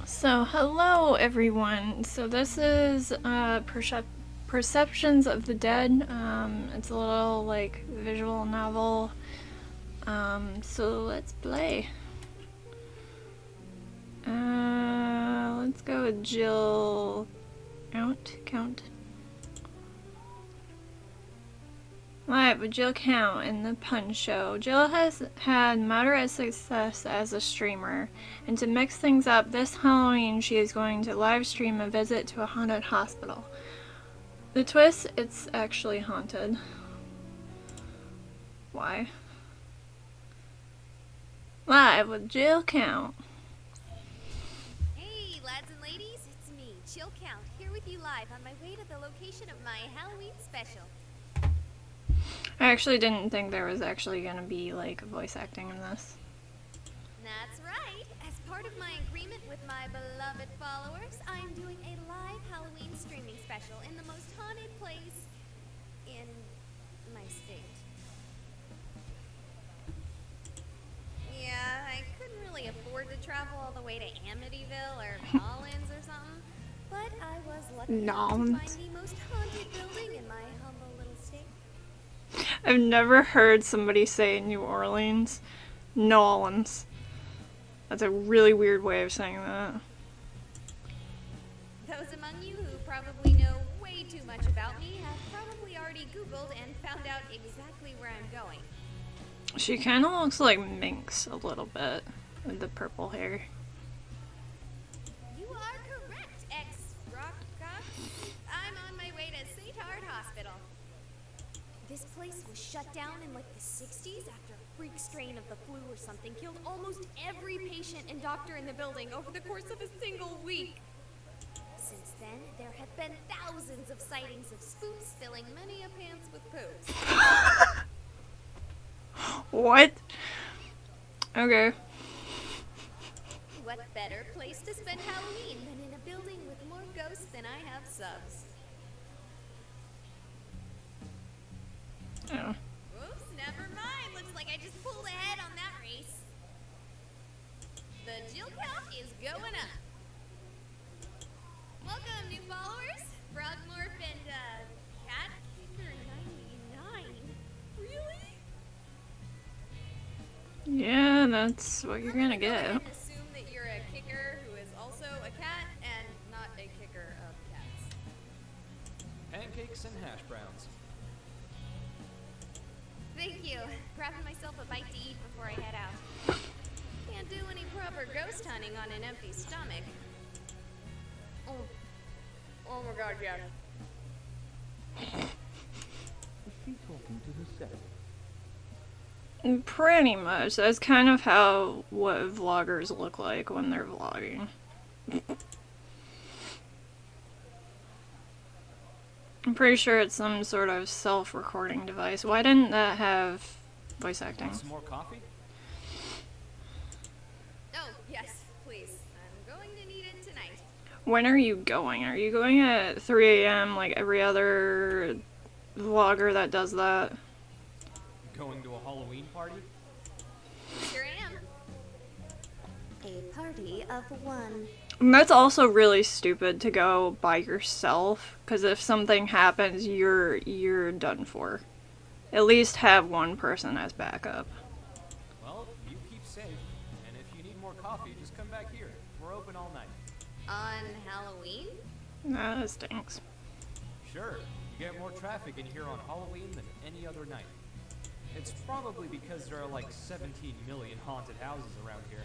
So, hello everyone. So, this is Perceptions of the Dead. It's a little like visual novel. So let's play. Let's go with Jill. Count. Live with Jill Count in the Pun Show. Jill has had moderate success as a streamer, and to mix things up, this Halloween she is going to live stream a visit to a haunted hospital. The twist, it's actually haunted. Why? Live with Jill Count. Hey, lads and ladies, it's me, Jill Count, here with you live on my way to the location of my Halloween special. I actually didn't think there was actually gonna be like voice acting in this. That's right. As part of my agreement with my beloved followers, I'm doing a live Halloween streaming special in the most haunted place in my state. Yeah, I couldn't really afford to travel all the way to Amityville or Collins or something, but I was lucky enough to find the most haunted building in my humble little state. I've never heard somebody say New Orleans. Nolans. That's a really weird way of saying that. Those among you who probably know way too much about me have probably already Googled and found out exactly where I'm going. She kind of looks like Minx a little bit with the purple hair. You are correct, ex-rock. I'm on my way to St. Hart Hospital. This place was shut down in like the 60s after a freak strain of the flu or something killed almost every patient and doctor in the building over the course of a single week. Since then, there have been thousands of sightings of spooks filling many a pants with poops. What? Okay. What better place to spend Halloween than in a building with more ghosts than I have subs? Oh. Oops, never mind. Looks like I just pulled ahead on that race. The Jill count is going up. Welcome, new followers. Frogmorph and, Cat Kicker 99. Really? Yeah, that's what you're gonna Go ahead get. and assume that you're a kicker who is also a cat and not a kicker of cats. Pancakes and hash browns. Thank you. Grabbing myself a bite to eat before I head out. Can't do any proper ghost hunting on an empty stomach. Oh my god, yeah. Is she talking to herself? Pretty much. That's kind of how what vloggers look like when they're vlogging. I'm pretty sure it's some sort of self-recording device. Why didn't that have voice acting? Want some more coffee? Oh, yes, please. I'm going to need it tonight. When are you going? Are you going at 3 a.m. like every other vlogger that does that? Going to a Halloween party? Here I am. A party of one. And that's also really stupid to go by yourself, because if something happens, you're done for. At least have one person as backup. Well, you keep safe. And if you need more coffee, just come back here. We're open all night. On Halloween? That stinks. Sure, you get more traffic in here on Halloween than any other night. It's probably because there are like 17 million haunted houses around here.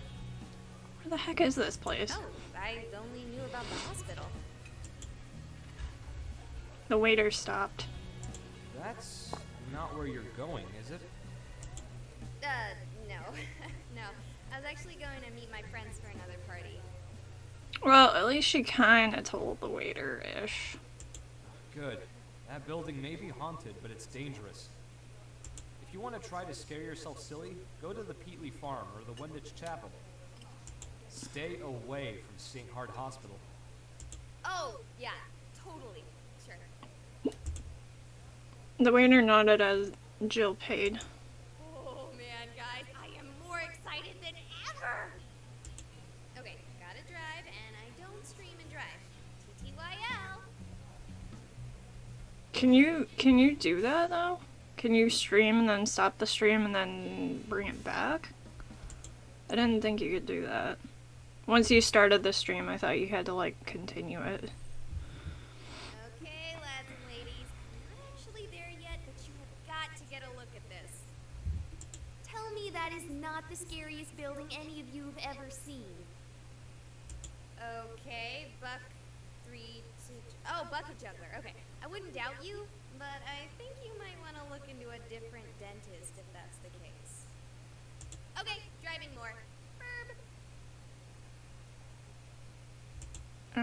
Where the heck is this place? Oh, I only knew about the hospital. The waiter stopped. That's not where you're going, is it? No. No. I was actually going to meet my friends for another party. Well, at least she kinda told the waiter-ish. Good. That building may be haunted, but it's dangerous. If you want to try to scare yourself silly, go to the Peatley Farm or the Wenditch Chapel. Stay away from St. Hart Hospital. Oh, yeah, totally. Sure. The waiter nodded as Jill paid. Oh, man, guys, I am more excited than ever! Okay, gotta drive, and stream and drive. TTYL. Can you do that though? Can you stream and then stop the stream and then bring it back? I didn't think you could do that. Once you started the stream, I thought you had to like continue it. Okay, lads and ladies. I'm not actually there yet, but you have got to get a look at this. Tell me that is not the scariest building any of you have ever seen. Okay, Buck 3 2. Oh, Bucket Juggler. Okay, I wouldn't doubt you, but I think you might want to look into a different dentist if that's the case. Okay, driving more. Burb.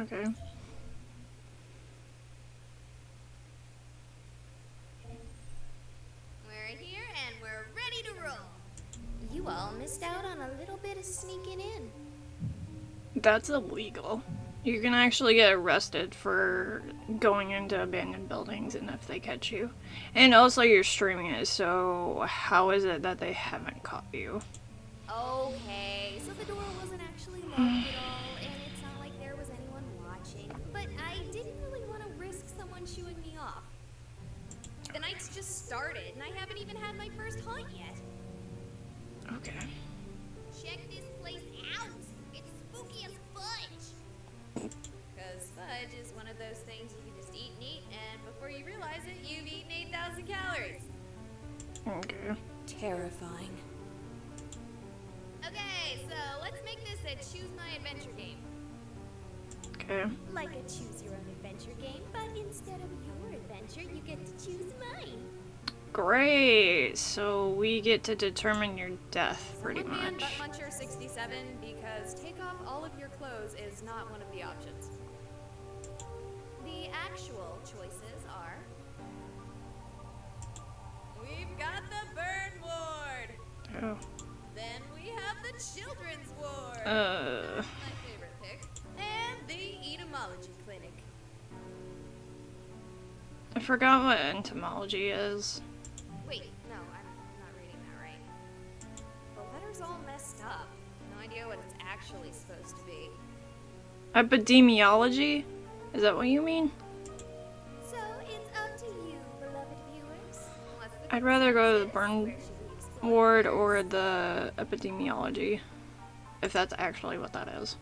Okay. We're here and we're ready to roll. You all missed out on a little bit of sneaking in. That's illegal. You can actually get arrested for going into abandoned buildings and if they catch you. And also you're streaming it, so how is it that they haven't caught you? Okay, so the door wasn't actually locked at all, and it's not like there was anyone watching. But I didn't really want to risk someone shooing me off. The night's just started, and I haven't even had my first hunt yet. Okay. Check this place out! It's spooky as fudge! Because fudge is one of those things you can just eat and eat, and before you realize it, you've eaten 8,000 calories. Okay. Terrifying. Okay, so let's make this a choose my adventure game. Okay. Like a choose your own adventure game, but instead of your adventure, you get to choose mine. Great. So we get to determine your death, pretty Someone ban much. Butt Muncher 67 because take off all of your clothes is not one of the options. The actual choices are... We've got the Burn Ward! Oh. Then we have the Children's Ward! Uh. My favorite pick. And the Entomology Clinic. I forgot what entomology is. Wait, no, I'm not reading that right. The letter's all messed up. No idea what it's actually supposed to be. Epidemiology? Is that what you mean? So it's up to you, beloved viewers. What's the I'd rather go to the consensus? burn Where should we explore ward first? or the epidemiology. If that's actually what that is.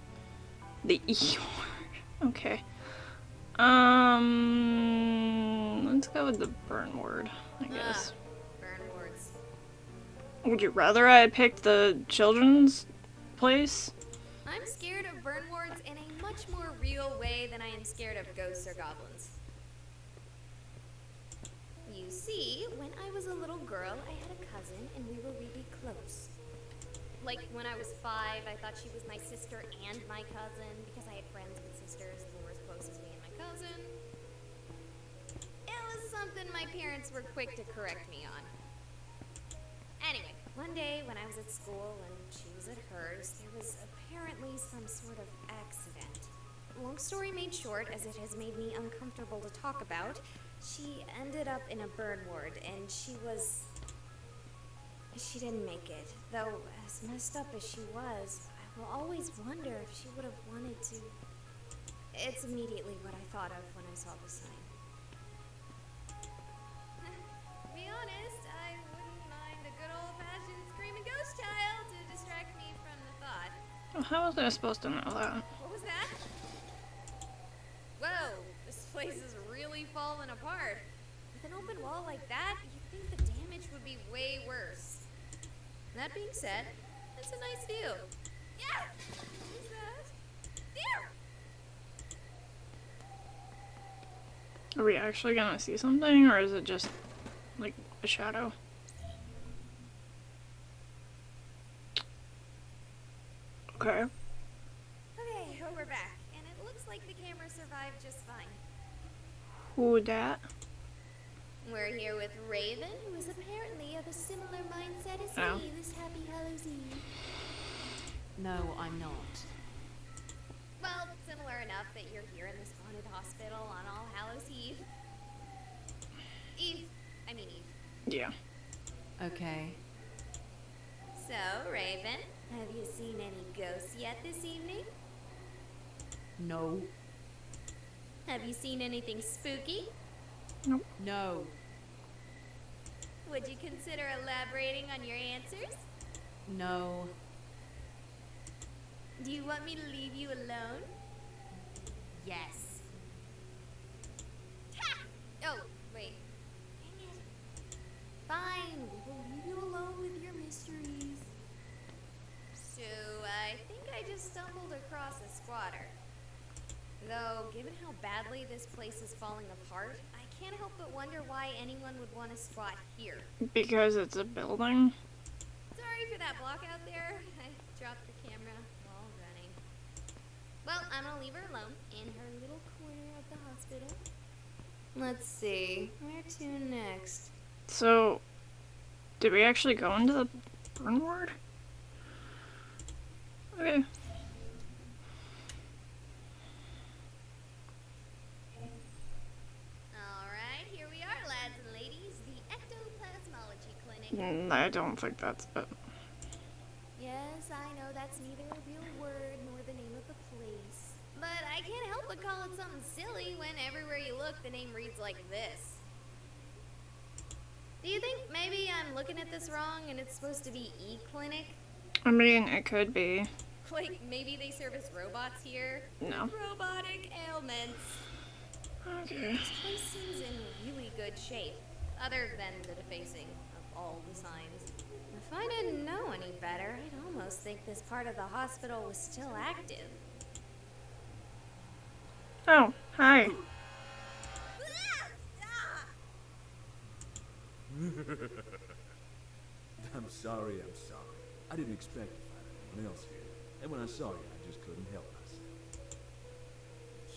The E ward. Okay. Let's go with the burn ward, I guess. Burn wards. Would you rather I picked the children's place? I'm scared of burn wards in a much more real way than I am scared of ghosts or goblins. You see, when I was a little girl, I had a cousin and we were really close. Like when I was 5, I thought she was my sister and my cousin because I had friends with sisters and they were as close as me and my cousin. It was something my parents were quick to correct me on. Anyway, one day when I was at school and she was at hers, there was apparently some sort of accident. Long story made short, as it has made me uncomfortable to talk about, she ended up in a burn ward and she didn't make it. Though, as messed up as she was, I will always wonder if she would have wanted to. It's immediately what I thought of when I saw the sign. To be honest, I wouldn't mind a good old-fashioned screaming ghost child to distract me from the thought. Well, how was I supposed to know that? What was that? Whoa, this place is really falling apart. With an open wall like that, you'd think the damage would be way worse. That being said, it's a nice view. Yeah! Who's that? There! Are we actually gonna see something, or is it just like a shadow? Okay. Okay, we're back, and it looks like the camera survived just fine. Who dat? We're here with Raven, who is apparently of a similar mindset as Oh. me this happy Hallows Eve. No, I'm not. Well, similar enough that you're here in this haunted hospital on All Hallows Eve. Eve. Yeah. Okay. So, Raven, have you seen any ghosts yet this evening? No. Have you seen anything spooky? No. Would you consider elaborating on your answers? No. Do you want me to leave you alone? Yes. Ha! Oh, wait. Dang it. Fine, we'll leave you alone with your mysteries. So, I think I just stumbled across a squatter. Though, given how badly this place is falling apart, I can't help but wonder why anyone would want to squat here. Because it's a building. Sorry for that block out there. I dropped the camera while running. Well, I'm gonna leave her alone in her little corner of the hospital. Let's see, where to next? So, did we actually go into the burn ward? Okay. Alright, here we are, lads and ladies. The Ectoplasmology Clinic. I don't think that's it. Yes, I know that's neither a real word nor the name of the place. But I can't help but call it something silly when everywhere you look the name reads like this. Do you think maybe I'm looking at this wrong and it's supposed to be E-Clinic? I mean, it could be. Like, maybe they service robots here? No. Robotic ailments. Okay. This place seems in really good shape, other than the defacing of all the signs. If I didn't know any better, I'd almost think this part of the hospital was still active. Oh, hi. I'm sorry. I didn't expect to find anyone else here. And when I saw you, I just couldn't help myself.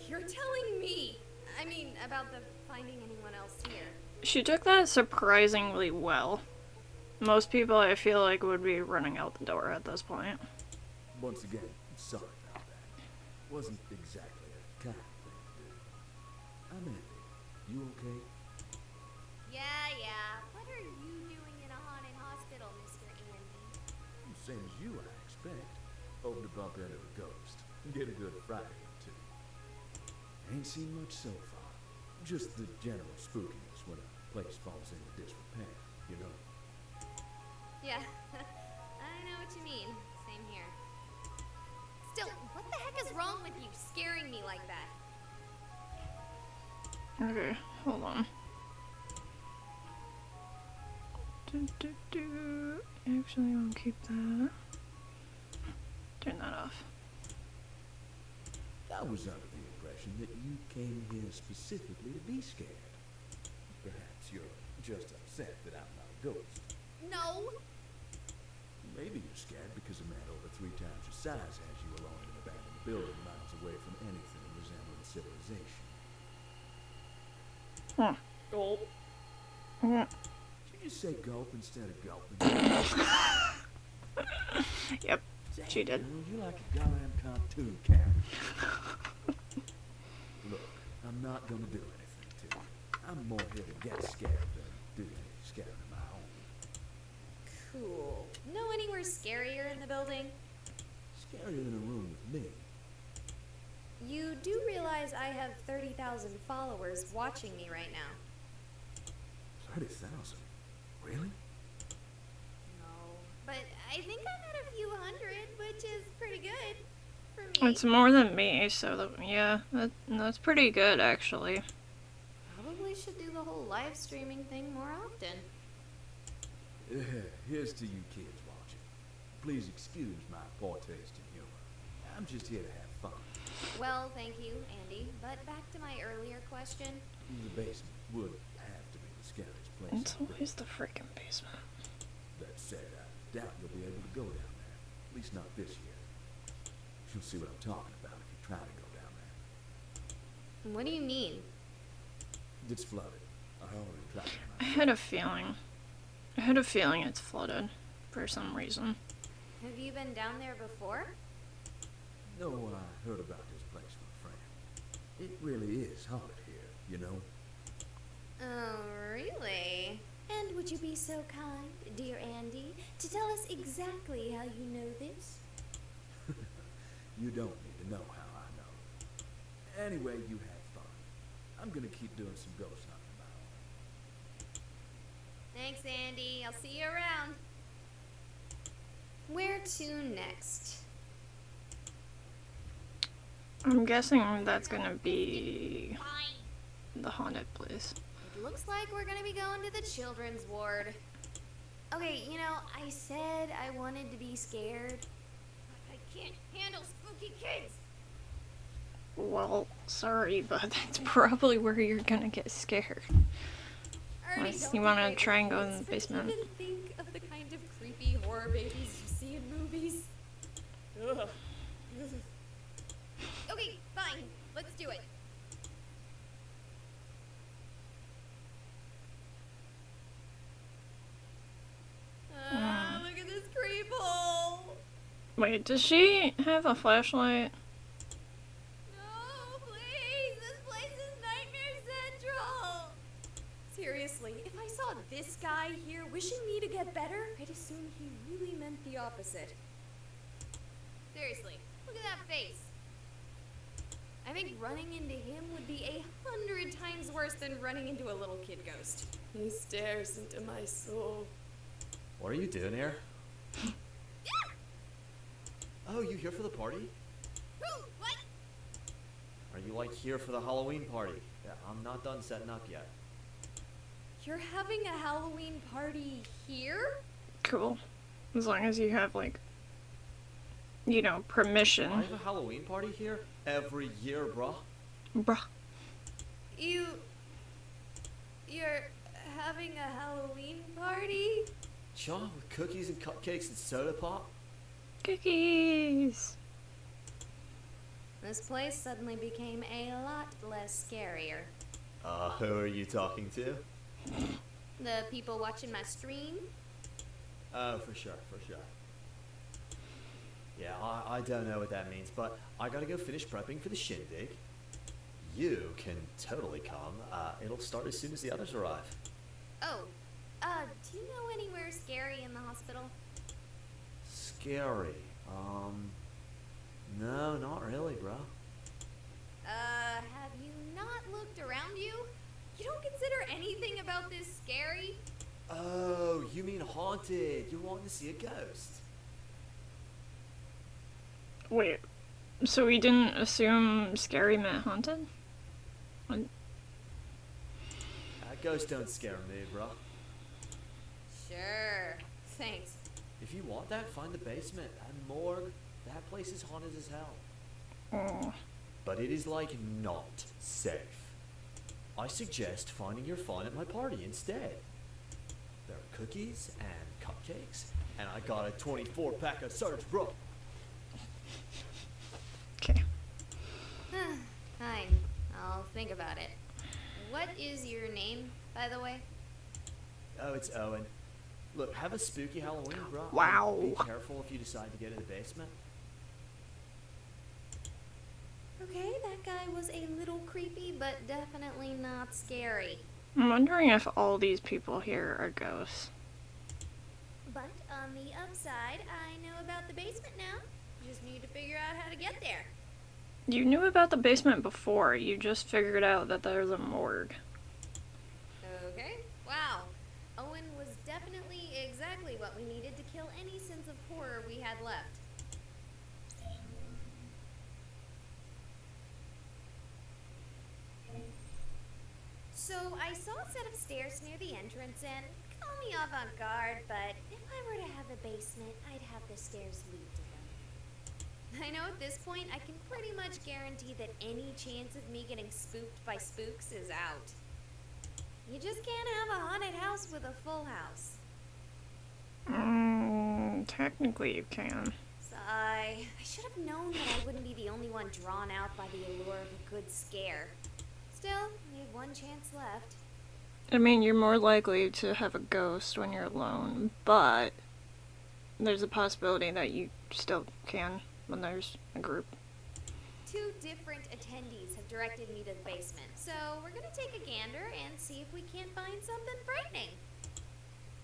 You're telling me? I mean, about the finding anyone else here. She took that surprisingly well. Most people, I feel like, would be running out the door at this point. Once again, I'm sorry about that. Wasn't exactly a kind thing to do. I'm Andy. You okay? Yeah. What are you doing in a haunted hospital, Mr. Andy? Same as you, I expect. Hoping to bump into a ghost. And get a good Friday or two. Ain't seen much so far. Just the general spookiness when a place falls into disrepair, you know? Yeah, I know what you mean. Same here. Still, what the heck is wrong with you scaring me like that? Okay, hold on. Actually, I'll keep that. Turn that off. I was under the impression that you came here specifically to be scared. Perhaps you're just upset that I'm not a ghost. No! Maybe you're scared because a man over 3 times your size has you alone in an abandoned building miles away from anything resembling civilization. Huh. Gulp. Did you just say gulp instead of gulping? Yep, she did. Girl, you're like a goddamn cartoon character. Look, I'm not gonna do anything to you. I'm more here to get scared than do any scaring of my own. Cool. Know anywhere scarier in the building? Scarier than a room with me. You do realize I have 30,000 followers watching me right now. 30,000? Really? No. But I think I'm at a few hundred, which is pretty good for me. It's more than me, so yeah, that's pretty good actually. Probably should do the whole live streaming thing more often. Here's to you kids watching. Please excuse my poor taste in humor. I'm just here to have fun. Well, thank you, Andy. But back to my earlier question. The basement would have to be the scariest place. It's always the freaking basement. That said, I doubt you'll be able to go down there. At least not this year. You'll see what I'm talking about if you try to go down there. What do you mean? It's flooded. I already tried it. I had a feeling. I had a feeling it's flooded for some reason. Have you been down there before? No, I heard about this place from a friend. It really is haunted here, you know? Oh, really? And would you be so kind, dear Andy, to tell us exactly how you know this? You don't need to know how I know. Anyway, you have fun. I'm gonna keep doing some ghost hunting of my own. Thanks, Andy. I'll see you around. Where to next? I'm guessing that's gonna be Fine. the haunted place. It looks like we're gonna be going to the children's ward. Okay, you know, I said I wanted to be scared. But I can't handle spooky kids. Well, sorry, but that's probably where you're gonna get scared. Ernie, Unless don't you be wanna afraid. try and go in the Just basement. even think of the kind of creepy horror babies you see in movies. Ugh. Okay, fine. Let's do it. Look at this creep hole. Wait, does she have a flashlight? No, please. This place is Nightmare Central. Seriously, if I saw this guy here wishing me to get better, I'd assume he really meant the opposite. Seriously, look at that face. I think running into him would be 100 times worse than running into a little kid ghost. He stares into my soul. What are you doing here? Oh, you here for the party? Who? What? Are you like here for the Halloween party? Yeah, I'm not done setting up yet. You're having a Halloween party here? Cool. As long as you have, like, you know, permission. I have a Halloween party here every year, bruh. Bruh. You're having a Halloween party? Sure, with cookies and cupcakes and soda pop. Cookies! This place suddenly became a lot less scarier. Who are you talking to? The people watching my stream? Oh, for sure, for sure. Yeah, I don't know what that means, but I gotta go finish prepping for the shindig. You can totally come. It'll start as soon as the others arrive. Oh, do you know anywhere scary in the hospital? Scary. No, not really, bro. Have you not looked around you? You don't consider anything about this scary? Oh, you mean haunted. You're wanting to see a ghost. Wait, so we didn't assume scary meant haunted? What? Ghosts don't scare me, bro. Sure. Thanks. If you want that, find the basement and morgue. That place is haunted as hell. Oh. But it is, like, not safe. I suggest finding your fun at my party instead. There are cookies and cupcakes, and I got a 24-pack of Surge, bro. Okay. Fine. I'll think about it. What is your name, by the way? Oh, it's Owen. Look, have a spooky Halloween, bro. Wow. Be careful if you decide to get in the basement. Okay, that guy was a little creepy, but definitely not scary. I'm wondering if all these people here are ghosts. But on the upside, I know about the basement now. Just need to figure out how to get there. You knew about the basement before, you just figured out that there's a morgue. Okay. Wow. Owen was definitely exactly what we needed to kill any sense of horror we had left. So I saw a set of stairs near the entrance and call me avant-garde, but if I were to have a basement, I'd have the stairs lead to them. I know at this point I can pretty much guarantee that any chance of me getting spooked by spooks is out. You just can't have a haunted house with a full house. Technically you can. Sigh. I should have known that I wouldn't be the only one drawn out by the allure of a good scare. Still, we have one chance left. I mean, you're more likely to have a ghost when you're alone, but there's a possibility that you still can when there's a group. 2 different attendees have directed me to the basement, so we're gonna take a gander and see if we can't find something frightening.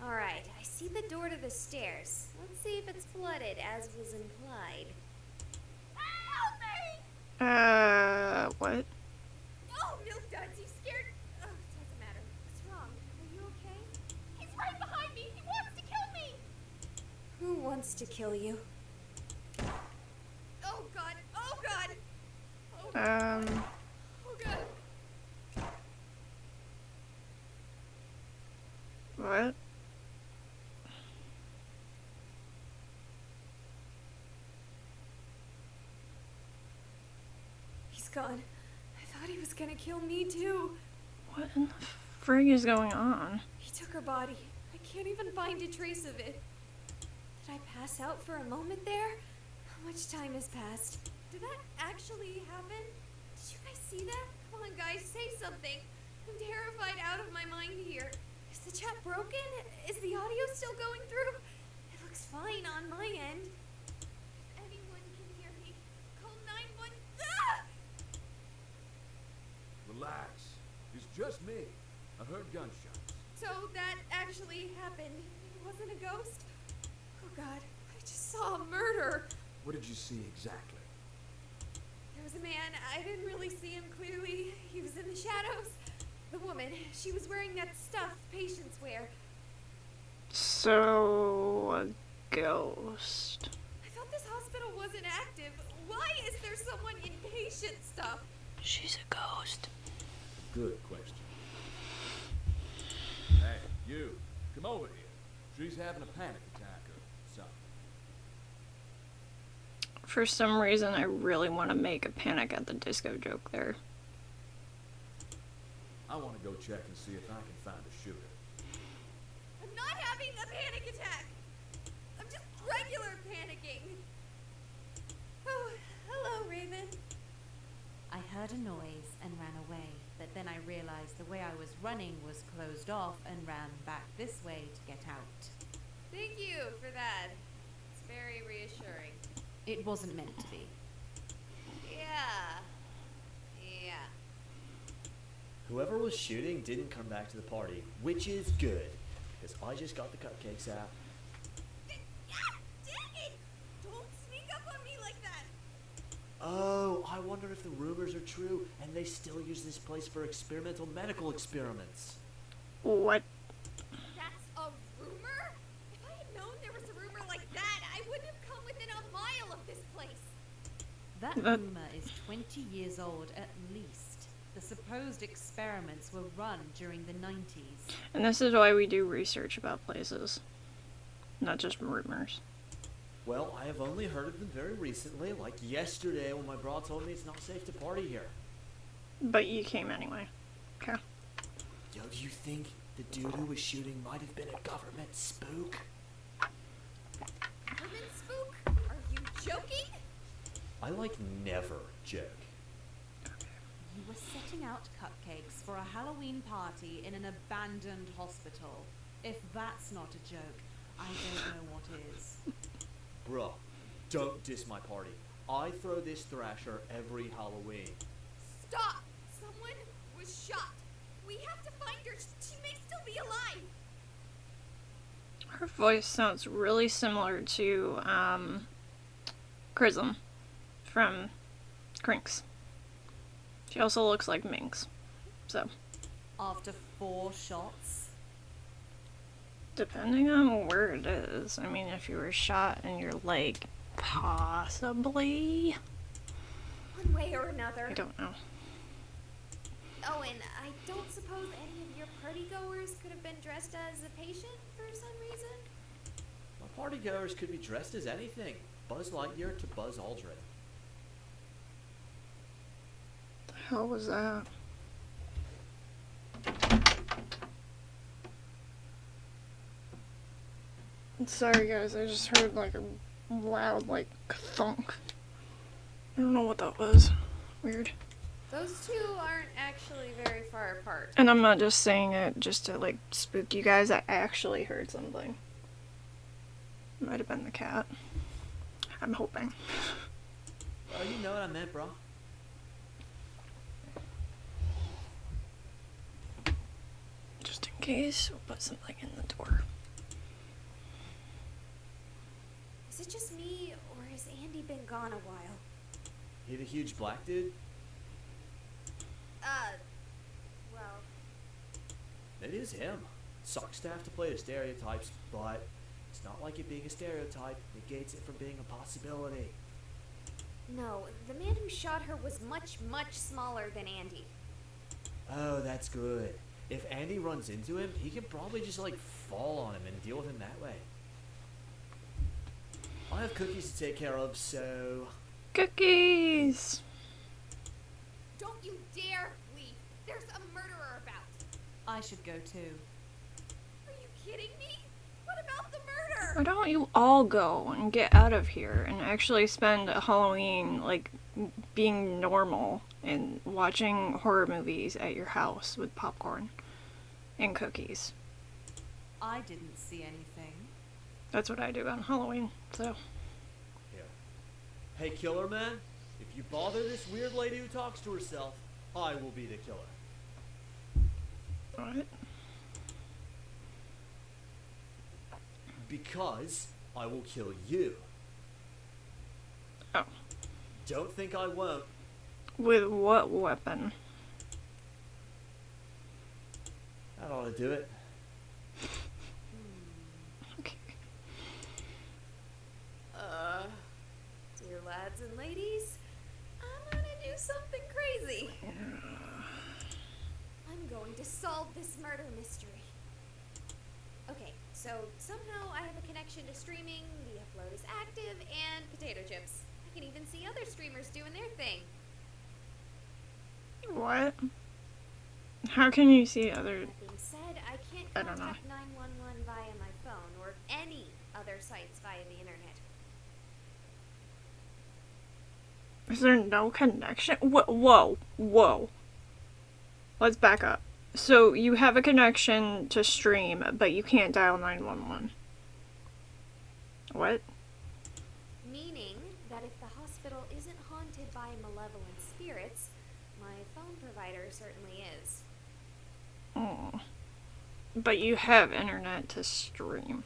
Alright, I see the door to the stairs. Let's see if it's flooded, as was implied. Help me! What? wants to kill you. Oh god! Oh god! Oh god! Oh god! What? He's gone. I thought he was gonna kill me too. What in the frig is going on? He took her body. I can't even find a trace of it. Did I pass out for a moment there? How much time has passed? Did that actually happen? Did you guys see that? Come on, guys, say something. I'm terrified out of my mind here. Is the chat broken? Is the audio still going through? It looks fine on my end. If anyone can hear me, call 911. Ah! Relax. It's just me. I heard gunshots. So that actually happened. It wasn't a ghost? Oh god, I just saw a murder. What did you see exactly? There was a man, I didn't really see him clearly. He was in the shadows. The woman, she was wearing that stuff patients wear. So, a ghost. I thought this hospital wasn't active. Why is there someone in patient stuff? She's a ghost. Good question. Hey, you. Come over here. She's having a panic attack or something. For some reason, I really want to make a Panic at the Disco joke there. I want to go check and see if I can find a shooter. I'm not having a panic attack. I'm just regular panicking. Oh, hello, Raven. I heard a noise and ran away, but then I realized the way I was running was closed off and ran back this way to get out. Thank you for that. It's very reassuring. It wasn't meant to be. Yeah. Whoever was shooting didn't come back to the party, which is good, because I just got the cupcakes out. Dang it! Don't sneak up on me like that. Oh, I wonder if the rumors are true, and they still use this place for experimental medical experiments. What? That's a rumor? If I had known there was a rumor like that, I wouldn't have come within a mile of this place. That rumor is 20 years old at least. The supposed experiments were run during the 90s. And this is why we do research about places, not just rumors. Well, I have only heard of them very recently, like yesterday when my bra told me it's not safe to party here. But you came anyway. Okay. Yo, do you think the dude who was shooting might have been a government spook? Women spook? Are you joking? I never joke. You were setting out cupcakes for a Halloween party in an abandoned hospital. If that's not a joke, I don't know what is. Bruh, don't diss my party. I throw this thrasher every Halloween. Stop! Someone was shot. We have to find her. She may still be alive. Her voice sounds really similar to, Chrism from Crinks. She also looks like Minx. So, After 4 shots? depending on where it is. I mean, if you were shot in your leg, possibly. One way or another. I don't know. Oh, and I don't suppose any of your partygoers could have been dressed as a patient for some reason? My partygoers could be dressed as anything. Buzz Lightyear to Buzz Aldrin. The hell was that? Sorry guys, I just heard like a loud like thunk. I don't know what that was. Weird. Those two aren't actually very far apart. And I'm not just saying it just to like spook you guys, I actually heard something. Might have been the cat. I'm hoping. Oh, you know what I meant, bro. Just in case, we'll put something in the door. Is it just me, or has Andy been gone a while? He the huge black dude? Well, It is him. Sucks to have to play the stereotypes, but It's not like it being a stereotype negates it from being a possibility. No, the man who shot her was much, much smaller than Andy. Oh, that's good. If Andy runs into him, he can probably just like fall on him and deal with him that way. I have cookies to take care of, so... Cookies! Don't you dare leave! There's a murderer about! I should go too. Are you kidding me? What about the murder? Why don't you all go and get out of here and actually spend a Halloween, like, being normal and watching horror movies at your house with popcorn and cookies? I didn't see anything. That's what I do on Halloween, so... Here. Hey, Killer Man, if you bother this weird lady who talks to herself, I will be the killer. What? Because I will kill you. Oh. Don't think I won't. With what weapon? That ought to do it. Okay. Dear lads and ladies, I'm gonna do something crazy. I'm going to solve this murder mystery. Okay, so somehow I have a connection to streaming, the upload is active, and potato chips. I can even see other streamers doing their thing. What? How can you see other... That being said, I can't I don't know. contact 911 via my phone or any other sites via the internet. Is there no connection? Whoa, whoa. Let's back up. So you have a connection to stream, but you can't dial 911. What? Meaning that if the hospital isn't haunted by malevolent spirits, my phone provider certainly is. Oh. But you have internet to stream.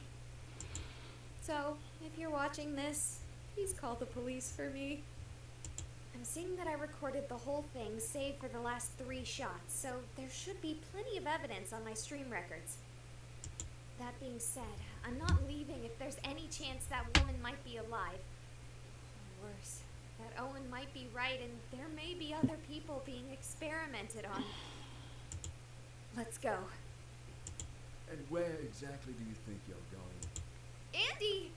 So, if you're watching this, please call the police for me. I'm seeing that I recorded the whole thing, save for the last 3 shots, so there should be plenty of evidence on my stream records. That being said, I'm not leaving if there's any chance that woman might be alive. Or worse, that Owen might be right and there may be other people being experimented on. Let's go. And where exactly do you think you're going? Andy!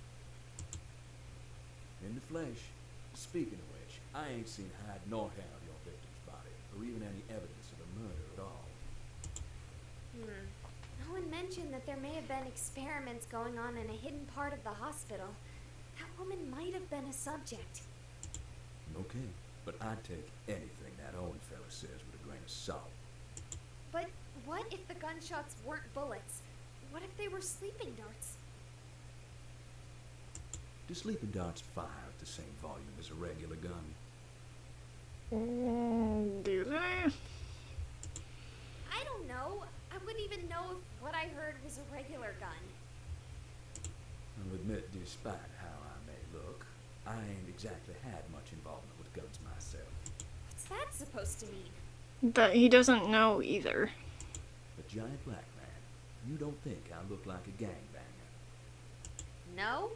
In the flesh. Speaking of which, I ain't seen hide nor hair of your victim's body, or even any evidence of a murder at all. Owen mentioned that there may have been experiments going on in a hidden part of the hospital. That woman might have been a subject. Okay, but I'd take anything that Owen fella says with a grain of salt. But what if the gunshots weren't bullets? What if they were sleeping darts? Do sleeping darts fire at the same volume as a regular gun? Do they? I don't know. I wouldn't even know if what I heard was a regular gun. I'll admit, despite how I may look, I ain't exactly had much involvement with guns myself. What's that supposed to mean? That he doesn't know either. A giant black man, you don't think I look like a gangbanger? No?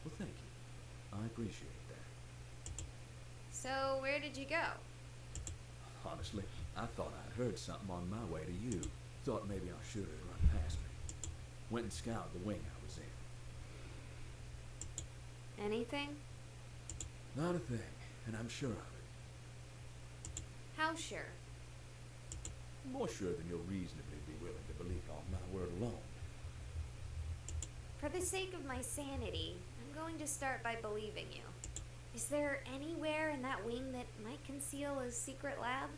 Well, thank you. I appreciate that. So, where did you go? Honestly, I thought I'd heard something on my way to you. Thought maybe I should have run past me. Went and scoured the wing I was in. Anything? Not a thing, and I'm sure of it. How sure? More sure than you'll reasonably be willing to believe on my word alone. For the sake of my sanity, I'm going to start by believing you. Is there anywhere in that wing that might conceal a secret lab?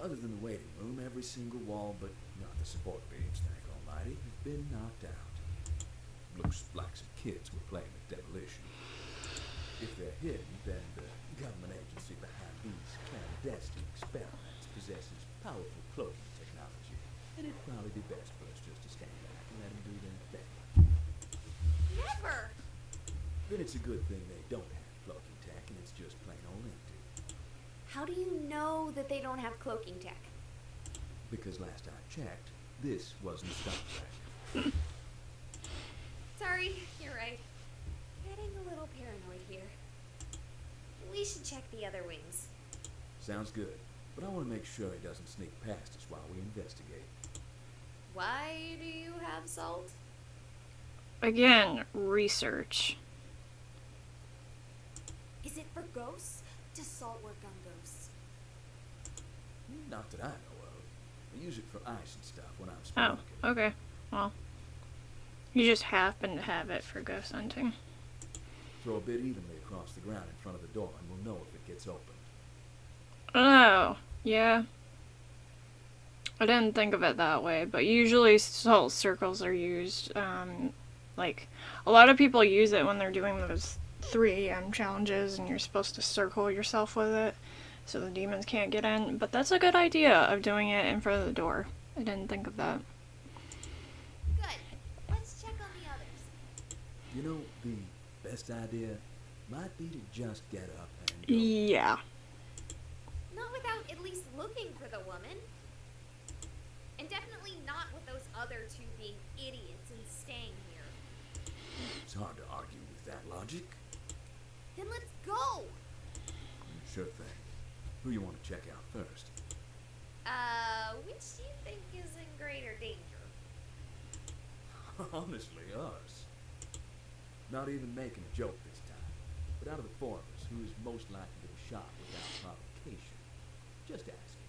Other than the waiting room, every single wall but not the support beams, thank almighty, has been knocked out. Looks like some kids were playing with demolition. If they're hidden, then the government agency behind these clandestine experiments possesses powerful cloaking technology, and it'd probably be best for us just to stand back and let them do their thing. Never! Then it's a good thing they don't have cloaking tech, and it's just plain old empty. How do you know that they don't have cloaking tech? Because last I checked, this wasn't Star Trek. Sorry, you're right. Getting a little paranoid here. We should check the other wings. Sounds good. But I want to make sure he doesn't sneak past us while we investigate. Why do you have salt? Again, research. Is it for ghosts? Does salt work on ghosts? Not that I know of. I use it for ice and stuff when I'm Oh, spelunking. okay. Well, you just happen to have it for ghost hunting. Throw a bit evenly across the ground in front of the door and we'll know if it gets opened. Oh, yeah. I didn't think of it that way, but usually salt circles are used. Like, a lot of people use it when they're doing those 3 AM challenges and you're supposed to circle yourself with it so the demons can't get in. But that's a good idea of doing it in front of the door. I didn't think of that. Good. Let's check on the others. You know, the best idea might be to just get up and go. Yeah. Not without at least looking for the woman. And definitely not with those other 2 being idiots and staying here. It's hard to argue with that logic. Then let's go! Sure thing. Who you want to check out first? Which do you think is in greater danger? Honestly, us. Not even making a joke this time. But out of the 4 of us, who is most likely to be shot without provocation? Just asking.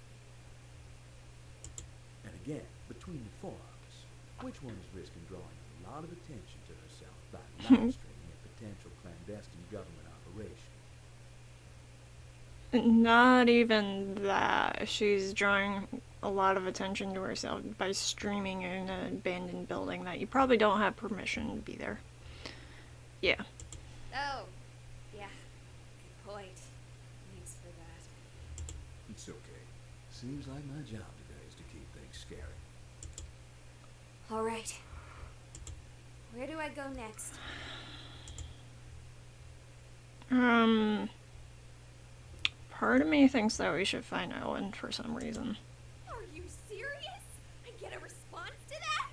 And again, between the 4 of us, which one is risking drawing a lot of attention to herself by live streaming a potential clandestine government operation? Not even that. She's drawing a lot of attention to herself by streaming in an abandoned building that you probably don't have permission to be there. Yeah. Oh, yeah. Good point. Thanks for that. It's okay. Seems like my job today is to keep things scary. Alright. Where do I go next? Part of me thinks that we should find Owen for some reason. Are you serious? I get a response to that?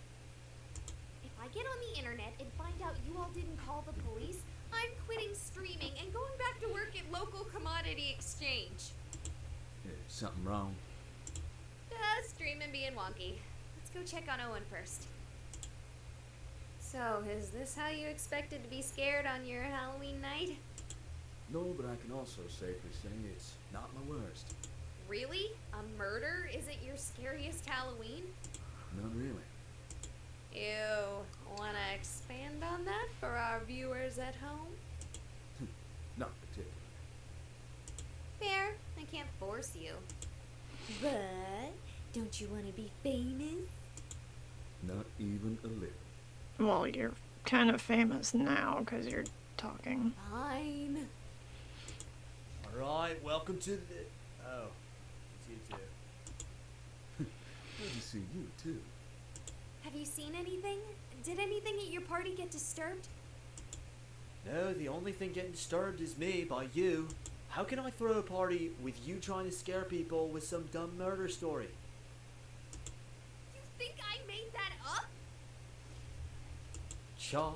If I get on the internet and find out you all didn't call the police, I'm quitting streaming and going back to work at local commodity exchange. Something wrong? Streaming being wonky. Let's go check on Owen first. So, is this how you expected to be scared on your Halloween night? No, but I can also safely say it's not my worst. Really? A murder isn't your scariest Halloween? None really. You wanna expand on that for our viewers at home? Not particularly. Fair. I can't force you. But don't you want to be famous? Not even a little. Well, you're kind of famous now because you're talking. Fine. Alright, welcome to the... Oh, it's you two. Good to see you, too. Have you seen anything? Did anything at your party get disturbed? No, the only thing getting disturbed is me by you. How can I throw a party with you trying to scare people with some dumb murder story? You think I made that up? Cha.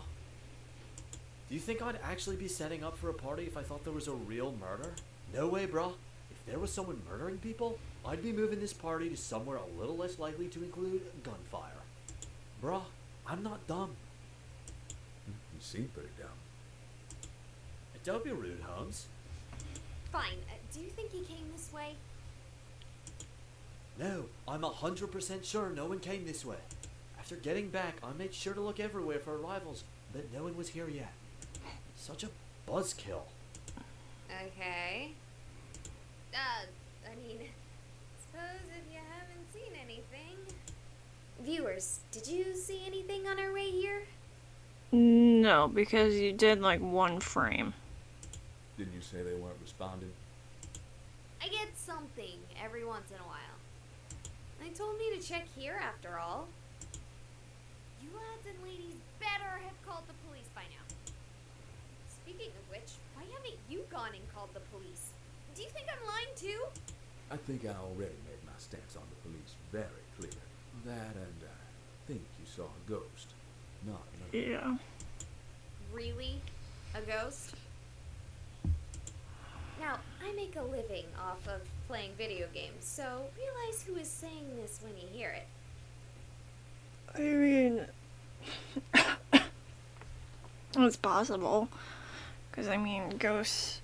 Do you think I'd actually be setting up for a party if I thought there was a real murder? No way, bruh. If there was someone murdering people, I'd be moving this party to somewhere a little less likely to include gunfire. Bruh, I'm not dumb. You seem pretty dumb. Don't be rude, Holmes. Fine. Do you think he came this way? No, I'm 100% sure no one came this way. After getting back, I made sure to look everywhere for arrivals, but no one was here yet. Such a buzzkill. Okay. Suppose if you haven't seen anything. Viewers, did you see anything on our way here? No, because you did like one frame. Didn't you say they weren't responding? I get something every once in a while. They told me to check here after all. You lads and ladies better have called the police by now. Speaking of which, why haven't you gone and called the police? Do you think I'm lying too? I think I already made my stance on the police very clear. That and I think you saw a ghost. Not another. Yeah. really a ghost? Now, I make a living off of playing video games, so realize who is saying this when you hear it. I mean, it's possible. Because, I mean, ghosts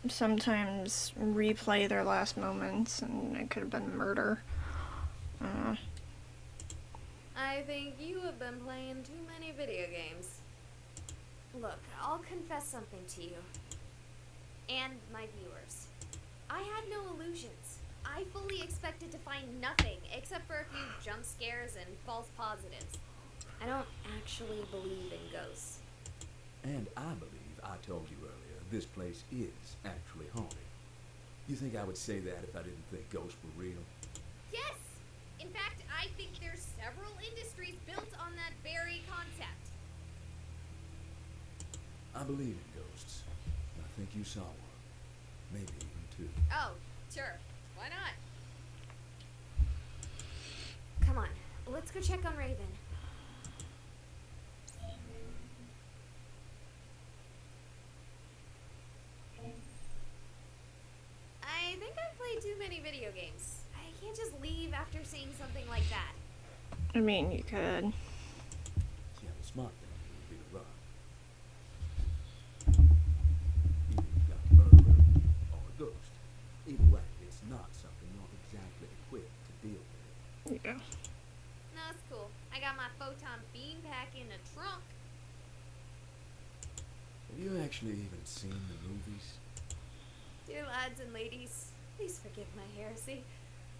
sometimes replay their last moments, and it could have been murder. I think you have been playing too many video games. Look, I'll confess something to you. And my viewers. I had no illusions. I fully expected to find nothing except for a few jump scares and false positives. I don't actually believe in ghosts. And I believe I told you earlier, this place is actually haunted. You think I would say that if I didn't think ghosts were real? Yes! In fact, I think there's several industries built on that very concept. I believe in ghosts. And I think you saw one. Maybe even two. Oh, sure. Why not? Come on, let's go check on Raven. I think I've played too many video games. I can't just leave after seeing something like that. I mean, you could. Yeah, the smart thing would be to run. Either you've got a murderer or a ghost. Either way, it's not something you're exactly equipped to deal with. Yeah. No, it's cool. I got my photon beam pack in the trunk. Have you actually even seen the movies? Dear lads and ladies, please forgive my heresy.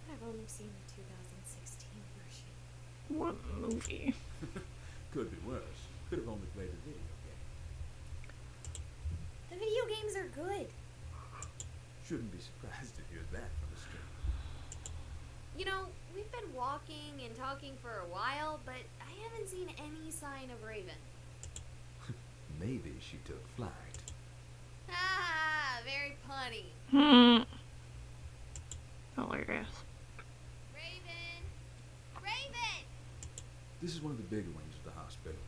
I've only seen the 2016 version. What movie? Could be worse. Could have only played the video game. The video games are good. Shouldn't be surprised to hear that from a stranger. You know, we've been walking and talking for a while, but I haven't seen any sign of Raven. Maybe she took flight. Ah, very punny. Hilarious. Raven! Raven! This is one of the bigger wings of the hospital.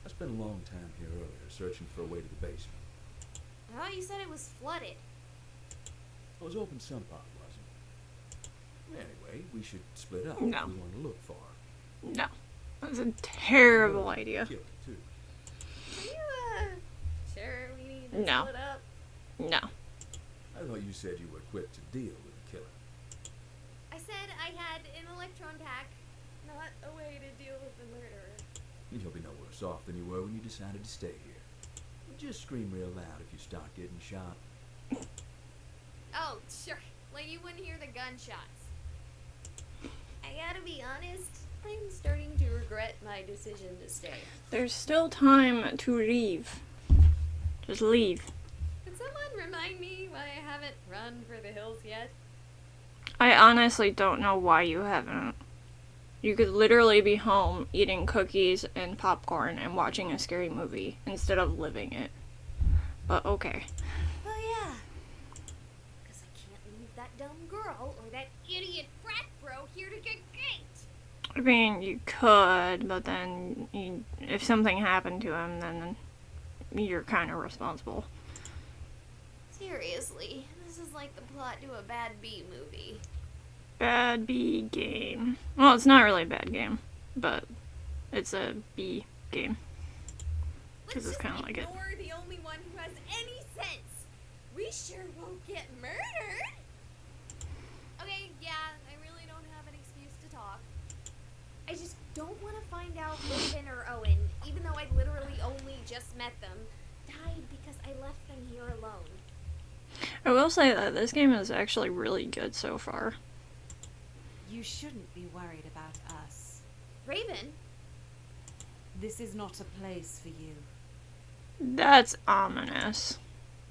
I spent a long time here earlier searching for a way to the basement. I thought you said it was flooded. I was hoping some part wasn't. Anyway, we should split up No. if we want to look for her. No. That's a terrible Well, idea. kill her, too. Are you, sure we need to No. split up? No. I thought you said you were equipped to deal with a killer. I said I had an electron pack, not a way to deal with the murderer. You'll be no worse off than you were when you decided to stay here. Just scream real loud if you start getting shot. Oh, sure. Like you wouldn't hear the gunshots. I gotta be honest, I'm starting to regret my decision to stay. There's still time to leave. Just leave. Could someone remind me why I haven't run for the hills yet? I honestly don't know why you haven't. You could literally be home eating cookies and popcorn and watching a scary movie instead of living it. But okay. Oh yeah. Because I can't leave that dumb girl or that idiot frat bro here to get ganked. I mean, you could, but then if something happened to him, then you're kind of responsible. Seriously, this is like the plot to a bad B movie. Bad B game. Well, it's not really a bad game, but it's a B game. Let's 'Cause it's just kinda like it. ignore the only one who has any sense. We sure won't get murdered. Okay, yeah, I really don't have an excuse to talk. I just don't want to find out Raven or Owen, even though I literally only just met them, died because I left them here alone. I will say that this game is actually really good so far. You shouldn't be worried about us. Raven? This is not a place for you. That's ominous.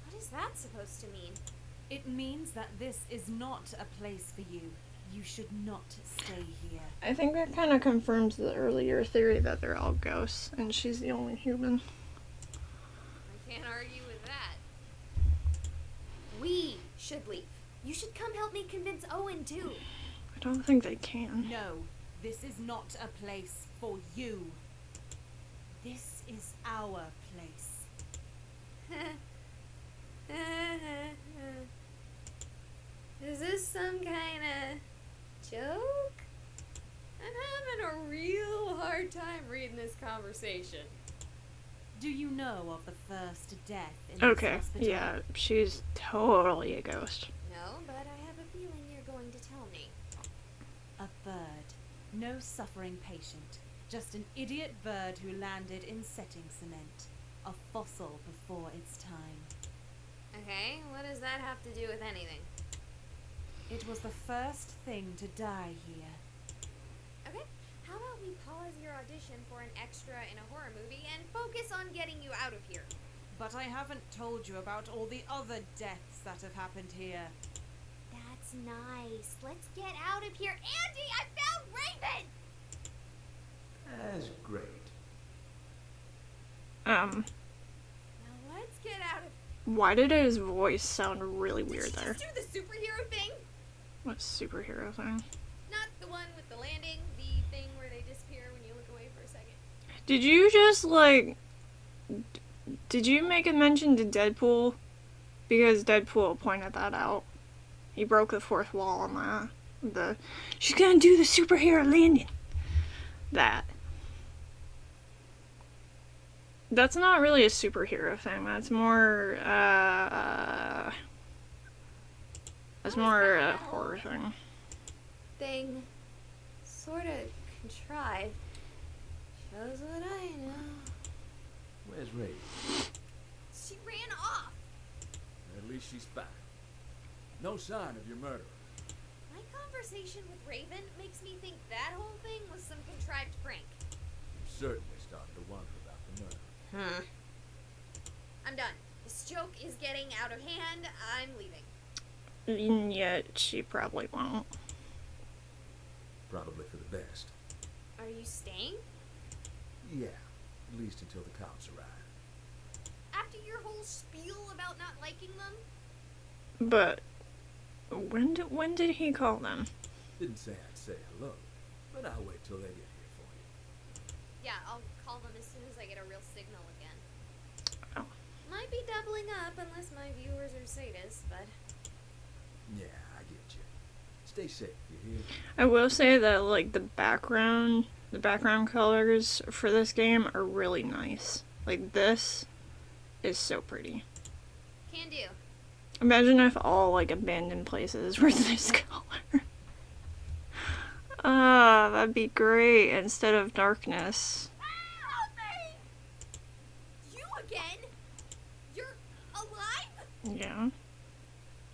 What is that supposed to mean? It means that this is not a place for you. You should not stay here. I think that kind of confirms the earlier theory that they're all ghosts, and she's the only human. I can't argue with that. We should leave. You should come help me convince Owen too. I don't think they can. No, this is not a place for you. This is our place. Is this some kind of joke? I'm having a real hard time reading this conversation. Do you know of the first death in Okay, this hospital? yeah, she's totally a ghost. No, but I have a feeling you're going to tell me. A bird. No suffering patient. Just an idiot bird who landed in setting cement. A fossil before its time. Okay, what does that have to do with anything? It was the first thing to die here. Okay, how about we pause your audition for an extra in a horror movie and focus on getting you out of here? But I haven't told you about all the other deaths that have happened here. That's nice. Let's get out of here. Andy, I found Raven! That's great. Now let's get out of Why did his voice sound really Did weird she there? just do the superhero thing? What superhero thing? Not the one with the landing, the thing where they disappear when you look away for a second. Did you just, like... Did you make a mention to Deadpool? Because Deadpool pointed that out. He broke the fourth wall on that. She's gonna do the superhero landing. That. That's not really a superhero thing. That's more, That's more a horror thing. Thing. Sorta contrived. Shows what I know. Where's Ray? She ran off. At least she's fine. No sign of your murderer. My conversation with Raven makes me think that whole thing was some contrived prank. I'm certainly starting to wonder about the murder. I'm done. This joke is getting out of hand. I'm leaving. And yet, she probably won't. Probably for the best. Are you staying? Yeah, at least until the cops arrive. After your whole spiel about not liking them? But when did he call them? Didn't say I'd say hello, but I'll wait till they get here for you. Yeah, I'll call them as soon as I get a real signal again. Oh. Might be doubling up unless my viewers are sadists, but... Yeah, I get you. Stay safe, you hear? I will say that, like, the background colors for this game are really nice. Like, this is so pretty. Can do. Imagine if all, like, abandoned places were this color. Ah, that'd be great instead of darkness. Help me! You again? You're alive? Yeah.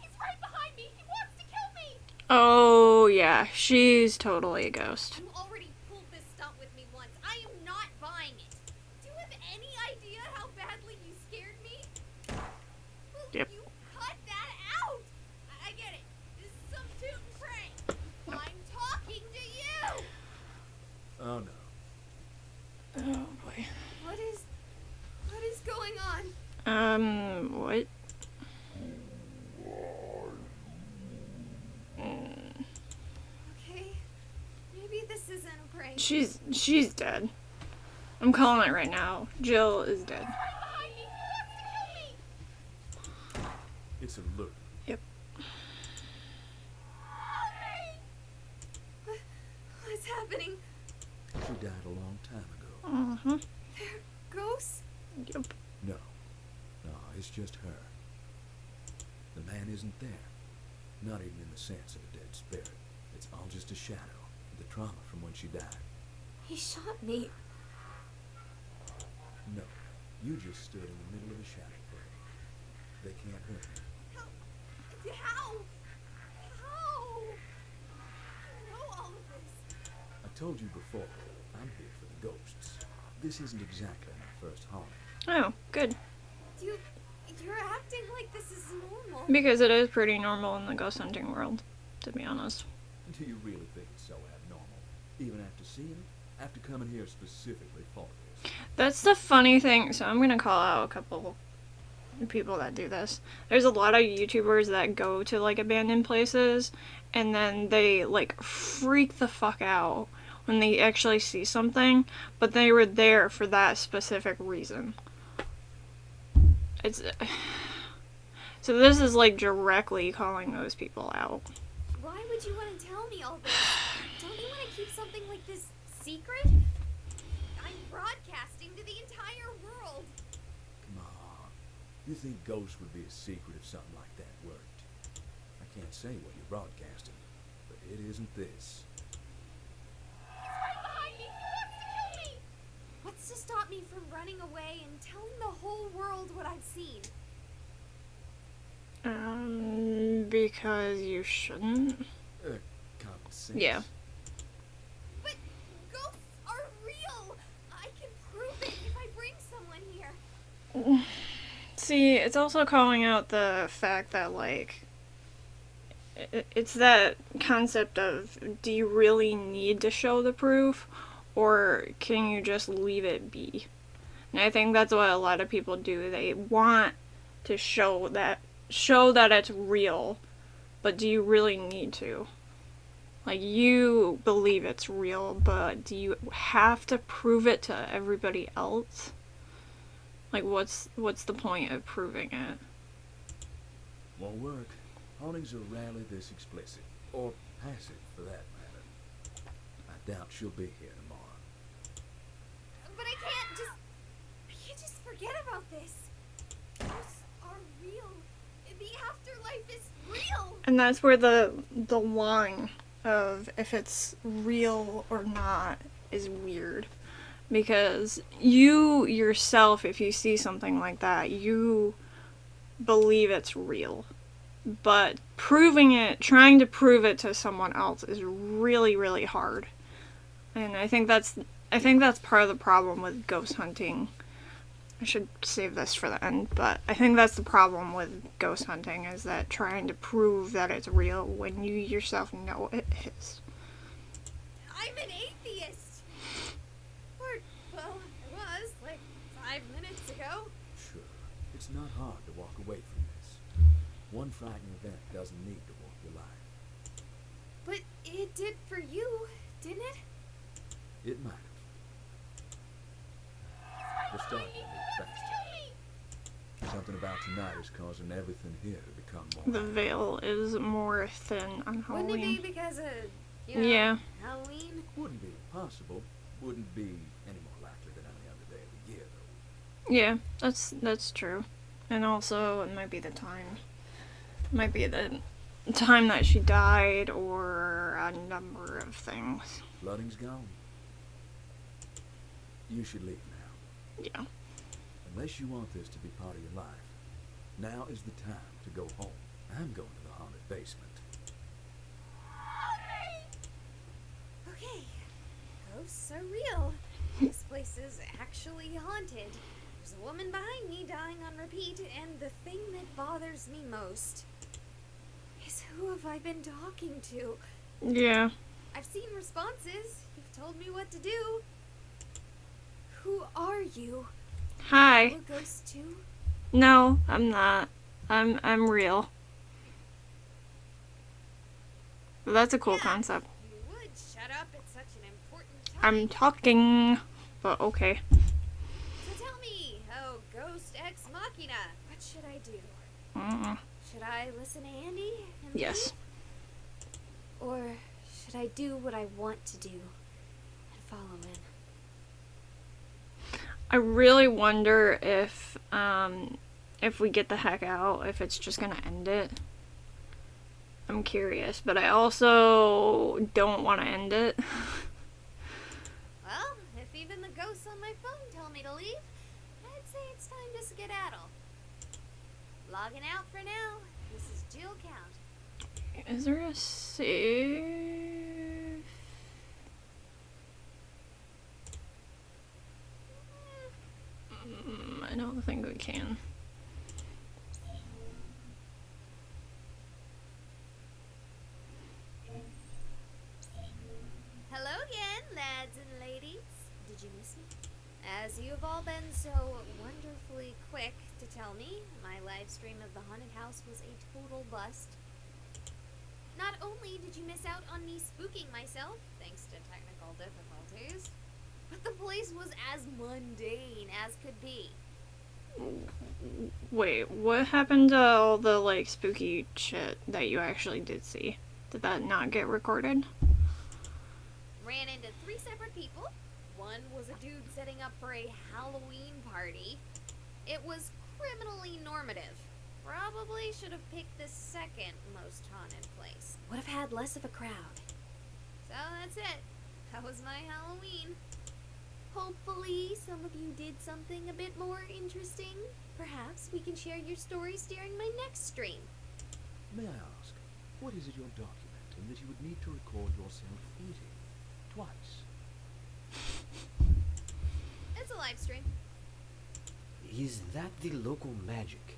He's right behind me. He wants to kill me. Oh, yeah, she's totally a ghost. You already pulled this stunt with me once. I am not buying it. Do you have any idea how badly you scared me? Will Yep. you cut that out? I get it. This is some toot and prank. I'm talking to you. Oh no. Oh, boy. What is going on? What? Okay. Maybe this isn't a prank. She's dead. I'm calling it right now. Jill is dead. Right behind me. He wants to kill me. It's a lure. Yep. Help me. What's happening? She died a long time ago. Uh-huh. Ghosts? Yep. No. No, it's just her. The man isn't there. Not even in the sense of a dead spirit. It's all just a shadow. The trauma from when she died. He shot me. No. You just stood in the middle of a shadow parade. They can't hurt me. How? How? You know all of this. I told you before, I'm here for the ghosts. This isn't exactly my first haunt. Oh, good. You're acting like this is normal. Because it is pretty normal in the ghost hunting world, to be honest. Do you really think it's so abnormal? Even after seeing it? After coming here specifically for this? That's the funny thing. So I'm gonna call out a couple people that do this. There's a lot of YouTubers that go to like abandoned places and then they like freak the fuck out when they actually see something, but they were there for that specific reason. it's so this is like directly calling those people out. Why would you want to tell me all this? Don't you want to keep something like this secret? I'm broadcasting to the entire world. Come on. You think ghosts would be a secret if something like that worked? I can't say what you're broadcasting, but it isn't this. He's right behind me. He wants to kill me. What's to stop me from running away and telling the whole world what I've seen? Because you shouldn't. Common sense. Yeah. But ghosts are real. I can prove it if I bring someone here. See, it's also calling out the fact that, like, it's that concept of, do you really need to show the proof, or can you just leave it be? And I think that's what a lot of people do. They want to show that it's real, but do you really need to? Like, you believe it's real, but do you have to prove it to everybody else? Like, what's the point of proving it? Won't work. Hauntings are rarely this explicit. Or passive, for that matter. I doubt she'll be here tomorrow. But I can't just forget about this. Ghosts are real. The afterlife is real. And that's where the line of if it's real or not is weird. Because you yourself, if you see something like that, you believe it's real. But trying to prove it to someone else is really, really hard. And I think that's part of the problem with ghost hunting. I should save this for the end, but I think that's the problem with ghost hunting, is that trying to prove that it's real when you yourself know it is. I'm an atheist. Or, well, I was, like, 5 minutes ago. Sure. It's not hard to walk away from this. One frightening event doesn't need to warp your life. But it did for you, didn't it? It might have. We're starting to move faster. Something about tonight is causing everything here to become more. The veil is more thin on Wouldn't it be Halloween. because of, you know, Yeah. Halloween? Wouldn't be impossible. Wouldn't be any more likely than any other day of the year, though. Yeah, that's true. And also, it might be the time. It might be the time that she died, or a number of things. Flooding's gone. You should leave now. Yeah. Unless you want this to be part of your life, now is the time to go home. I'm going to the haunted basement. Okay. Ghosts are real. This place is actually haunted. There's a woman behind me dying on repeat, and the thing that bothers me most is, who have I been talking to? Yeah. I've seen responses. You've told me what to do. Who are you? Hi. You a ghost too? No, I'm not. I'm real. That's a cool Yeah, concept. You would shut up at such an important time. I'm talking, but okay. So tell me, oh Ghost Ex Machina, what should I do? Should I listen to Andy and Yes. leave? Or should I do what I want to do and follow him? I really wonder if we get the heck out, if it's just gonna end it. I'm curious, but I also don't want to end it. Well, if even the ghosts on my phone tell me to leave, I'd say it's time to skedaddle. Logging out for now. This is Jill Count. Is there a save? I don't think we can. Hello again, lads and ladies. Did you miss me? As you have all been so wonderfully quick to tell me, my live stream of the haunted house was a total bust. Not only did you miss out on me spooking myself, thanks to technical difficulties, but the place was as mundane as could be. Wait, what happened to all the, like, spooky shit that you actually did see? Did that not get recorded? Ran into 3 separate people. One was a dude setting up for a Halloween party. It was criminally normative. Probably should have picked the second most haunted place. Would have had less of a crowd. So that's it. That was my Halloween. Hopefully some of you did something a bit more interesting. Perhaps we can share your stories during my next stream. May I ask, what is it you're documenting that you would need to record yourself eating? Twice. It's a live stream. Is that the local magic?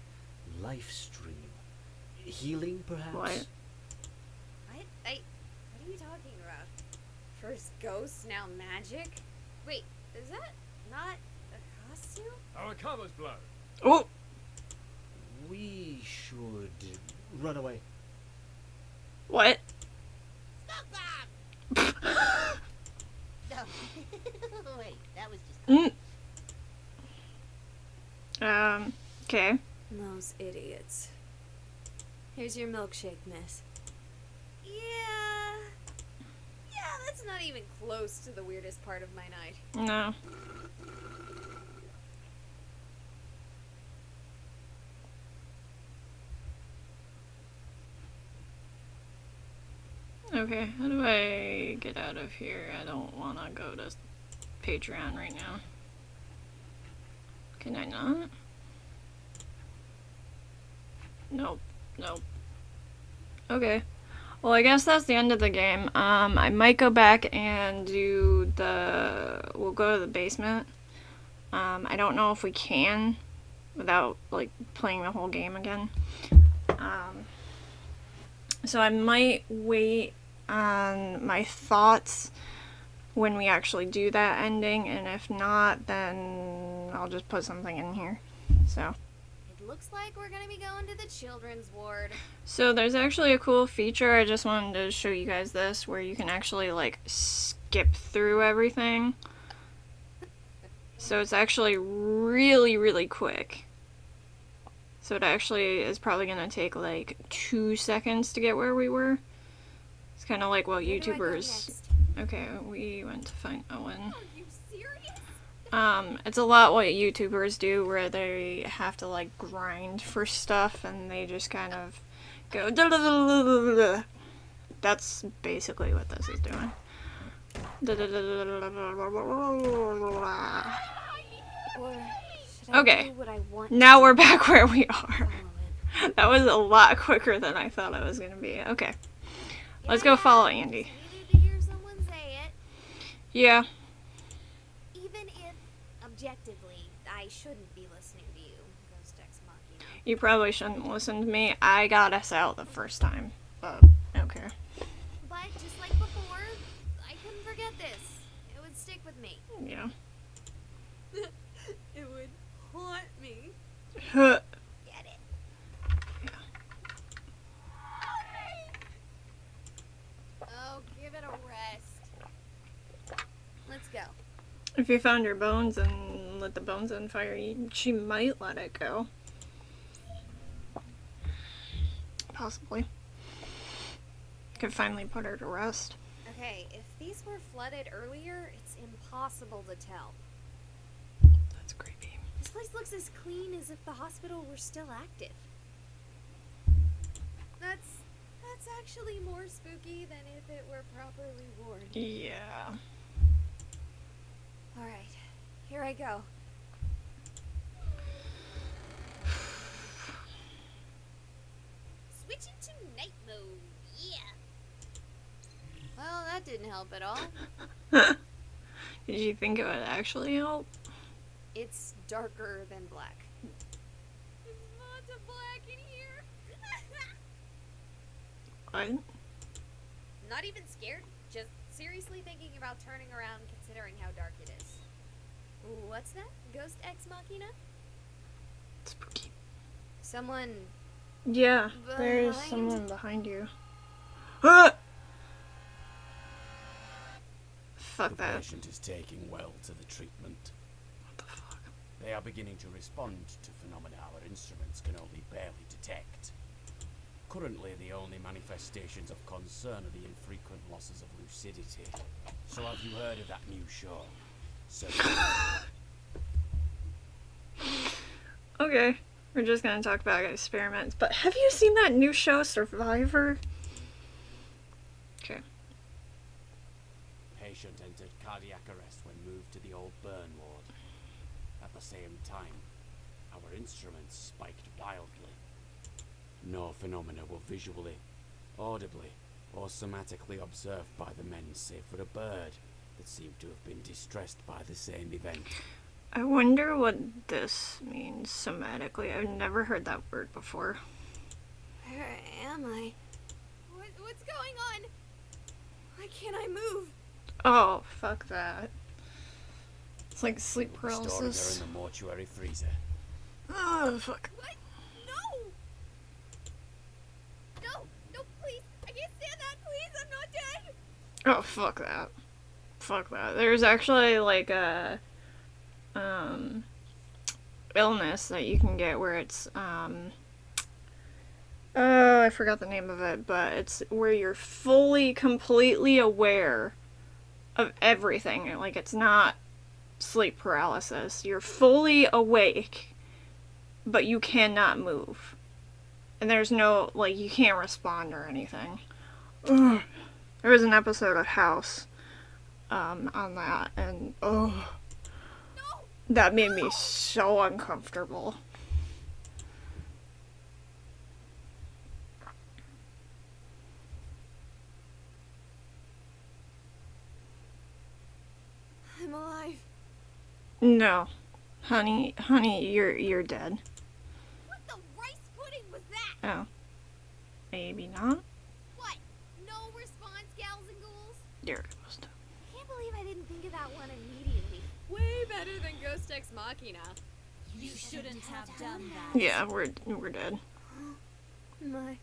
Life stream? Healing, perhaps? What? What are you talking about? First ghosts, now magic? Wait, is that not a costume? Our cover's blown. Oh! We should run away. What? No. Wait, that was just. Okay. Those idiots. Here's your milkshake, miss. Yeah, that's not even close to the weirdest part of my night. No. Okay, how do I get out of here? I don't want to go to Patreon right now. Can I not? Nope. Nope. Okay. Well, I guess that's the end of the game. I might go back and do we'll go to the basement. I don't know if we can without, like, playing the whole game again. So I might wait on my thoughts when we actually do that ending, and if not, then I'll just put something in here. So. It looks like we're gonna be going to the children's ward. So there's actually a cool feature, I just wanted to show you guys this, where you can actually, like, skip through everything. So it's actually really, really quick. So it actually is probably gonna take, like, 2 seconds to get where we were. It's kind of like what Where do I go YouTubers... next? Okay, we went to find Owen. Are you serious? It's a lot what YouTubers do, where they have to, like, grind for stuff, and they just kind of go... That's basically what this is doing. Or should I Okay. do what I want Now to we're back where we are. follow it? That was a lot quicker than I thought it was gonna be. Okay. Let's go follow Andy. It's weird to hear someone say it, Yeah. even if objectively I shouldn't be listening to you, Ghost Ex Machina. You probably shouldn't listen to me. I got us out the first time. But, okay. But just like before, I couldn't forget this. It would stick with me. Yeah. It would haunt me. Huh. Get it? Oh, give it a rest. Let's go. If you found your bones and lit the bones on fire, she might let it go. Possibly. Could finally put her to rest. Okay, if these were flooded earlier, it's impossible to tell. That's creepy. This place looks as clean as if the hospital were still active. That's actually more spooky than if it were properly worn. Yeah. Alright, here I go. Switching to night mode, yeah. Well, that didn't help at all. Did you think it would actually help? It's darker than black. There's lots of black in here. What? Not even scared, just seriously thinking about turning around considering how dark it is. What's that? Ghost Ex Machina? Spooky. Someone... Yeah, there's Behind? someone behind you. Ah! Fuck The that. patient is taking well to the treatment. What the fuck? They are beginning to respond to phenomena our instruments can only barely detect. Currently, the only manifestations of concern are the infrequent losses of lucidity. So have you heard of that new show? Okay, we're just gonna talk about experiments, but have you seen that new show, Survivor? Okay. Patient entered cardiac arrest when moved to the old burn ward. At the same time, our instruments spiked wildly. No phenomena were visually, audibly, or somatically observed by the men save for a bird that seemed to have been distressed by the same event. I wonder what this means somatically. I've never heard that word before. Where am I? What's going on? Why can't I move? Oh, fuck that. It's like sleep Storing her paralysis. in the mortuary freezer. Oh, fuck. What? No! No! No, please! I can't stand that! Please, I'm not dead! Oh, fuck that. Fuck that. There's actually like a illness that you can get where it's oh, I forgot the name of it, but it's where you're fully, completely aware of everything. Like, it's not sleep paralysis. You're fully awake, but you cannot move. And there's no, like, you can't respond or anything. Ugh. There was an episode of House on that, and that made me so uncomfortable. I'm alive. No, honey, you're dead. What the rice pudding was that? Oh, maybe not. What? No response, gals and ghouls? Dear ghost. I can't believe I didn't think of that one immediately. Way better than Ghost Ex Machina. You shouldn't have done that. Yeah, we're dead. My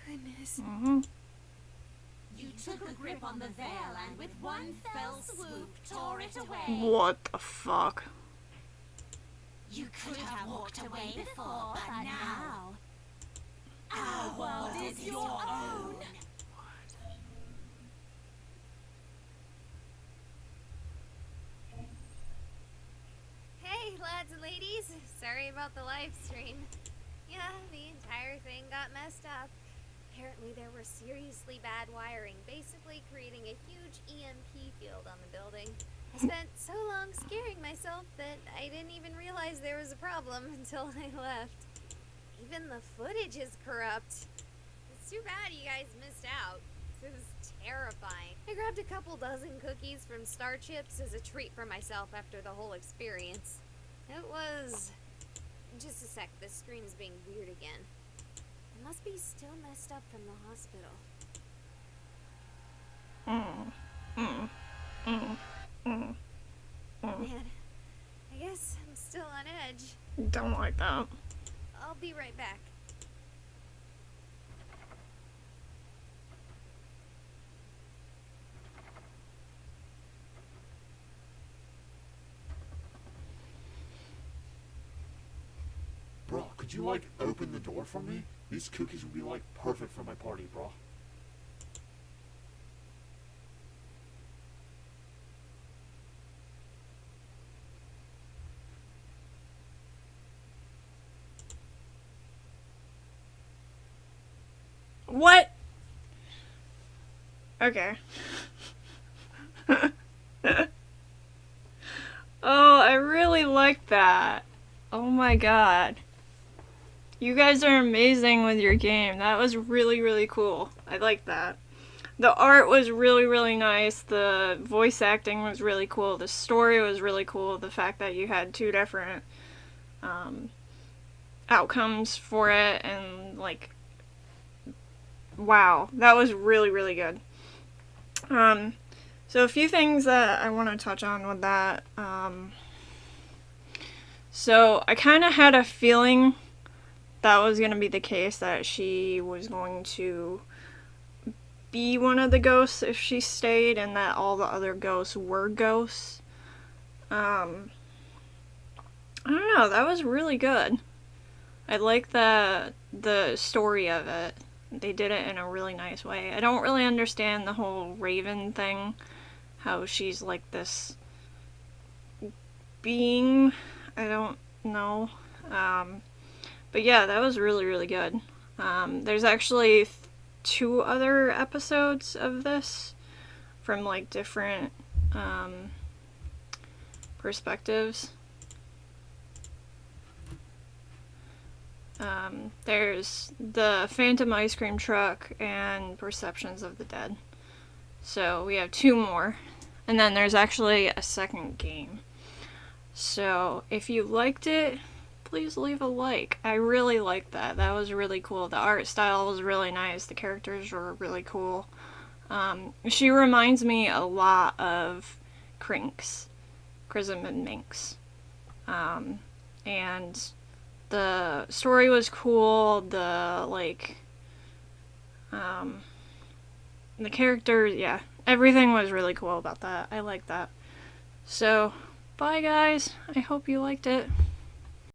goodness. Mm-hmm. You took a grip on the veil and with one fell swoop tore it away. What the fuck? You could have walked away before, but now our world is your own. Hey, lads and ladies. Sorry about the live stream. Yeah, the entire thing got messed up. Apparently there were seriously bad wiring, basically creating a huge EMP field on the building. I spent so long scaring myself that I didn't even realize there was a problem until I left. Even the footage is corrupt. It's too bad you guys missed out. It was terrifying. I grabbed a couple dozen cookies from Star Chips as a treat for myself after the whole experience. It was... Just a sec, this screen is being weird again. It must be still messed up from the hospital. Man, I guess I'm still on edge. Don't like that. I'll be right back. Bro, could you, like, open the door for me? These cookies would be, like, perfect for my party, bro. What? Okay. Oh, I really like that. Oh my god. You guys are amazing with your game. That was really, really cool. I like that. The art was really, really nice. The voice acting was really cool. The story was really cool. The fact that you had two different outcomes for it, and like, wow, that was really, really good. So a few things that I want to touch on with that. So I kind of had a feeling that was going to be the case, that she was going to be one of the ghosts if she stayed, and that all the other ghosts were ghosts. I don't know, that was really good. I like the story of it. They did it in a really nice way. I don't really understand the whole Raven thing, how she's like this being. I don't know. But yeah, that was really, really good. There's actually 2 other episodes of this from like different perspectives. There's the Phantom Ice Cream Truck and Perceptions of the Dead. So we have 2 more. And then there's actually a second game. So if you liked it, please leave a like. I really liked that. That was really cool. The art style was really nice. The characters were really cool. She reminds me a lot of Crinks, Chrysamid Minx. And the story was cool. The characters, yeah, everything was really cool about that. I like that. So, bye guys. I hope you liked it.